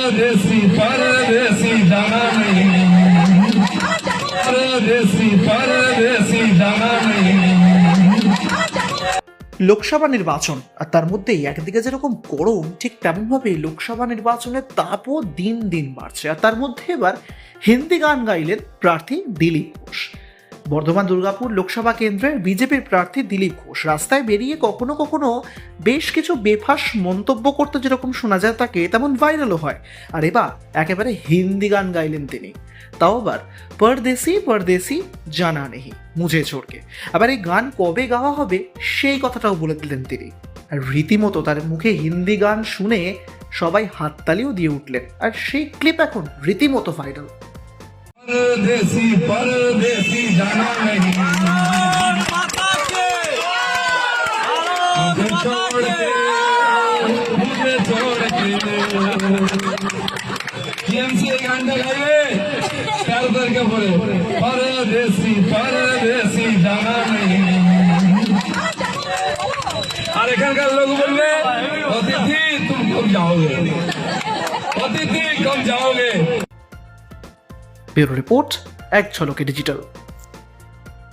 परदेसी परदेसी जाना नहीं, परदेसी परदेसी जाना नहीं। লোকসভা নির্বাচন, আর তার মধ্যেই একদিকে যেরকম গরম, ঠিক তেমনভাবে লোকসভা নির্বাচনের তাপও দিন দিন বাড়ছে। আর তার মধ্যে এবার হিন্দি গান গাইলেন প্রার্থী দিলীপ ঘোষ। বর্ধমান দুর্গাপুর লোকসভা কেন্দ্রের বিজেপির প্রার্থী দিলীপ ঘোষ রাস্তায় বেরিয়ে কখনো কখনো বেশ কিছু বেফাঁস মন্তব্য করতে যেরকম শোনা যায় তাকে, তেমন ভাইরালও হয়। আর এবার একেবারে হিন্দি গান গাইলেন তিনি, তাও আবার পরদেশি পরদেশি জানা নেহি মুঝে ছোড়কে। আবার এই গান কবে গাওয়া হবে সেই কথাটাও বলে দিলেন তিনি। আর রীতিমতো তার মুখে হিন্দি গান শুনে সবাই হাততালিও দিয়ে উঠলেন। আর সেই ক্লিপ এখন রীতিমতো ভাইরাল। परदेसी परदेसी जाना नहीं, मुझे छोड़ के, मुझे छोड़ के। टीएमसी गाना गाइए प्यार करके बोले, परदेसी परदेसी जाना नहीं। আর এখানকার লোক বলবে, অতিথি तुम कब जाओगे, অতিথি कब जाओगे। ব্যুরো রিপোর্ট, এক ঝলকে ডিজিটাল।